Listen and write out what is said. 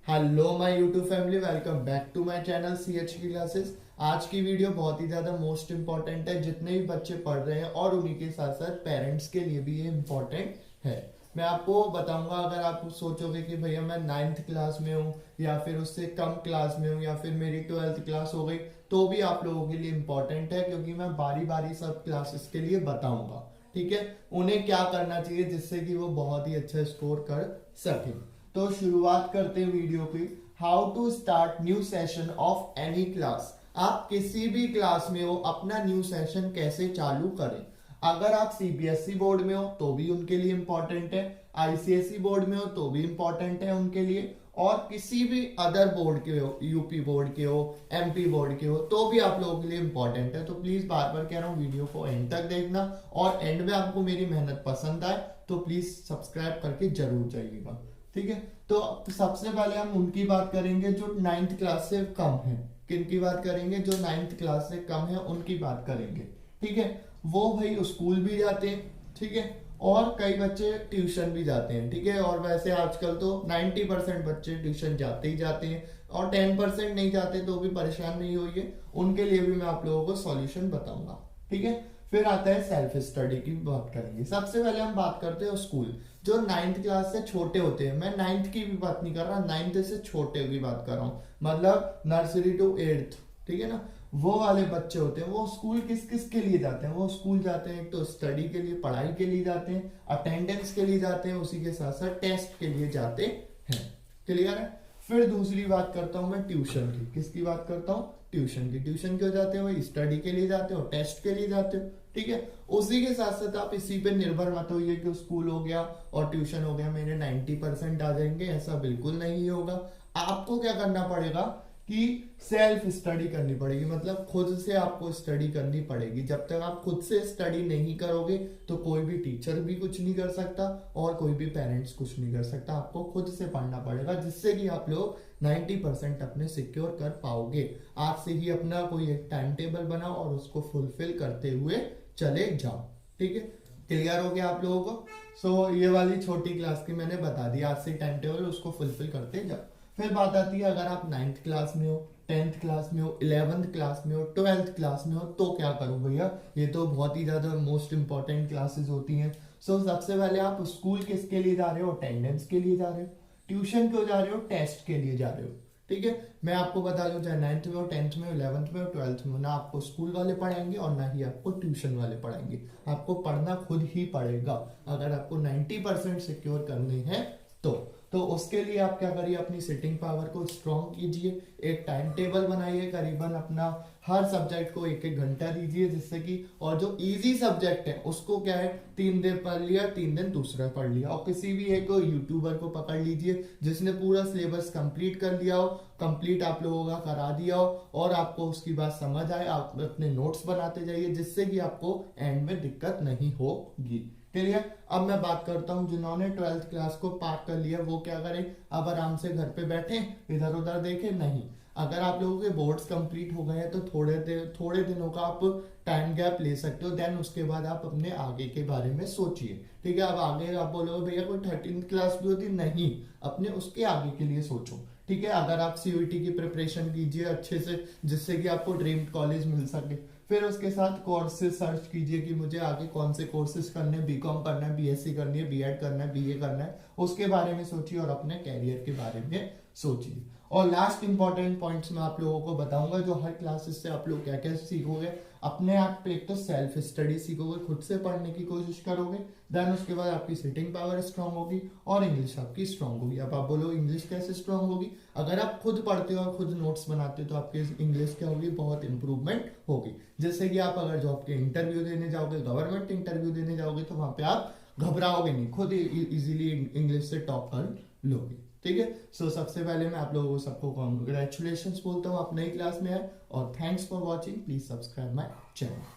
Hello my YouTube family, welcome back to my channel CH की classes. आज की video बहुत ही ज़्यादा मोस्ट इंपॉर्टेंट है। जितने भी बच्चे पढ़ रहे हैं और उन्हीं के साथ साथ पेरेंट्स के लिए भी ये इम्पोर्टेंट है। मैं आपको बताऊंगा, अगर आप सोचोगे कि भैया मैं 9th क्लास में हूँ या फिर उससे कम क्लास में हूँ या फिर मेरी 12th क्लास हो गई, तो भी आप लोगों के लिए इम्पोर्टेंट है, क्योंकि मैं बारी बारी सब क्लासेस के लिए बताऊंगा। ठीक है, उन्हें क्या करना चाहिए जिससे कि वो बहुत ही अच्छा स्कोर कर सके। तो शुरुआत करते हैं वीडियो की। How to start new session of any class. आप किसी भी क्लास में हो, अपना न्यू सेशन कैसे चालू करें। अगर आप CBSE बोर्ड में हो तो भी उनके लिए इंपॉर्टेंट है, ICSE बोर्ड में हो तो भी इंपॉर्टेंट है उनके लिए, और किसी भी अदर बोर्ड के हो, यूपी बोर्ड के हो, MP बोर्ड के हो, तो भी आप लोगों के लिए इंपॉर्टेंट है। तो प्लीज बार बार कह रहा हूँ, वीडियो को एंड तक देखना, और एंड में आपको मेरी मेहनत पसंद आए तो प्लीज सब्सक्राइब करके जरूर जाइएगा। ठीक है, तो सबसे पहले हम उनकी बात करेंगे जो 9th क्लास से कम है। किनकी बात करेंगे? जो 9th क्लास से कम है उनकी बात करेंगे। ठीक है, वो भाई स्कूल भी जाते हैं, ठीक है, और कई बच्चे ट्यूशन भी जाते हैं। ठीक है, और वैसे आजकल तो 90% बच्चे ट्यूशन जाते ही जाते हैं, और 10% नहीं जाते तो भी परेशान नहीं होइए, उनके लिए भी मैं आप लोगों को सॉल्यूशन बताऊंगा। ठीक है, फिर आता है सेल्फ स्टडी की बात करेंगे। सबसे पहले हम बात करते हैं स्कूल। जो 9th क्लास से छोटे होते हैं, मैं 9th की भी बात नहीं कर रहा, 9th से छोटे की बात कर रहा हूँ, मतलब नर्सरी टू 8th। ठीक है ना, वो वाले बच्चे होते हैं, वो स्कूल किस किस के लिए जाते हैं? वो स्कूल जाते हैं तो स्टडी के लिए, पढ़ाई के लिए जाते हैं, अटेंडेंस के लिए जाते हैं, उसी के साथ साथ टेस्ट के लिए जाते हैं। क्लियर है? फिर दूसरी बात करता हूं मैं ट्यूशन की। किसकी बात करता हूँ? ट्यूशन की। ट्यूशन क्यों जाते हो? स्टडी के लिए जाते हो, टेस्ट के लिए जाते हो। ठीक है, उसी के साथ साथ आप इसी पे निर्भर मत होइए कि स्कूल हो गया और ट्यूशन हो गया मेरे 90% आ जाएंगे, ऐसा बिल्कुल नहीं होगा। आपको क्या करना पड़ेगा कि सेल्फ स्टडी करनी पड़ेगी, मतलब खुद से आपको स्टडी करनी पड़ेगी। जब तक आप खुद से स्टडी नहीं करोगे तो कोई भी टीचर भी कुछ नहीं कर सकता और कोई भी पेरेंट्स कुछ नहीं कर सकता। आपको खुद से पढ़ना पड़ेगा, जिससे कि आप लोग 90% अपने सिक्योर कर पाओगे। आज से ही अपना कोई एक टाइम टेबल बनाओ और उसको फुलफिल करते हुए चले जाओ। ठीक है, क्लियर हो गया आप लोगों को? सो ये वाली छोटी क्लास की मैंने बता दी, आज से टाइम टेबल उसको फुलफिल करते जाओ। फिर बात आती है, अगर आप 9th क्लास में हो, 10th क्लास में हो, 11th क्लास में हो, 12th क्लास में हो, तो क्या करो भैया? ये तो बहुत ही ज्यादा मोस्ट इंपॉर्टेंट क्लासेस होती हैं। सो सबसे पहले आप स्कूल किसके लिए जा रहे हो? अटेंडेंस के लिए जा रहे हो। ट्यूशन क्यों जा रहे हो? टेस्ट के लिए जा रहे हो। ठीक है, मैं आपको बता दूं, चाहे 9th में हो, 10th में हो, 11th में हो, 12th में हो, ना आपको स्कूल वाले पढ़ाएंगे और ना ही आपको ट्यूशन वाले पढ़ाएंगे। आपको पढ़ना खुद ही पड़ेगा अगर आपको 90% सिक्योर करने हैं तो उसके लिए आप क्या करिए, अपनी सिटिंग पावर को स्ट्रॉन्ग कीजिए, एक टाइम टेबल बनाइए, करीबन अपना हर सब्जेक्ट को 1-1 घंटा दीजिए, जिससे कि, और जो इजी सब्जेक्ट है उसको क्या है, 3 दिन पढ़ लिया, 3 दिन दूसरा पढ़ लिया, और किसी भी एक यूट्यूबर को पकड़ लीजिए जिसने पूरा सिलेबस कंप्लीट कर लिया हो, कंप्लीट आप लोगों का करा दिया हो, और आपको उसकी बात समझ आए, आप अपने नोट्स बनाते जाइए, जिससे कि आपको एंड में दिक्कत नहीं होगी। क्लियर? अब मैं बात करता हूँ जिन्होंने 12th क्लास को पार कर लिया, वो क्या करें? अब आराम से घर पे बैठे, इधर उधर देखे नहीं। अगर आप लोगों के बोर्ड्स कंप्लीट हो गए हैं तो थोड़े दिनों का आप टाइम गैप ले सकते हो, देन उसके बाद आप अपने आगे के बारे में सोचिए। ठीक है, अब आगे आप बोलोगे भैया कोई 13th क्लास भी होती, नहीं, अपने उसके आगे के लिए सोचो। ठीक है, अगर आप CUET की प्रिपरेशन कीजिए अच्छे से, जिससे कि आपको ड्रीम कॉलेज मिल सके। फिर उसके साथ कोर्सेज सर्च कीजिए कि मुझे आगे कौन से कोर्सेज करने, BCom करना है, BSc करनी है, B.Ed करना है, BA करना है, उसके बारे में सोचिए और अपने कैरियर के बारे में सोचिए। और लास्ट इंपॉर्टेंट पॉइंट्स मैं आप लोगों को बताऊंगा, जो हर क्लासेस से आप लोग क्या क्या सीखोगे। अपने आप पे एक तो सेल्फ स्टडी सीखोगे, खुद से पढ़ने की कोशिश करोगे, देन उसके बाद आपकी सिटिंग पावर स्ट्रांग होगी और इंग्लिश आपकी स्ट्रांग होगी। अब आप बोलो इंग्लिश कैसे स्ट्रांग होगी? अगर आप खुद पढ़ते हो और खुद नोट्स बनाते हो तो आपकी इंग्लिश क्या होगी? बहुत इंप्रूवमेंट होगी, जैसे कि आप अगर जॉब के इंटरव्यू देने जाओगे, गवर्नमेंट इंटरव्यू देने जाओगे, तो वहां पे आप घबराओगे नहीं, खुद इजीली इंग्लिश से टॉप कर लोगे। ठीक है, सो सबसे पहले मैं आप लोगों को सबको कॉन्ग्रेचुलेशंस बोलता हूँ, आप नई क्लास में है, और thanks for watching, please subscribe my channel.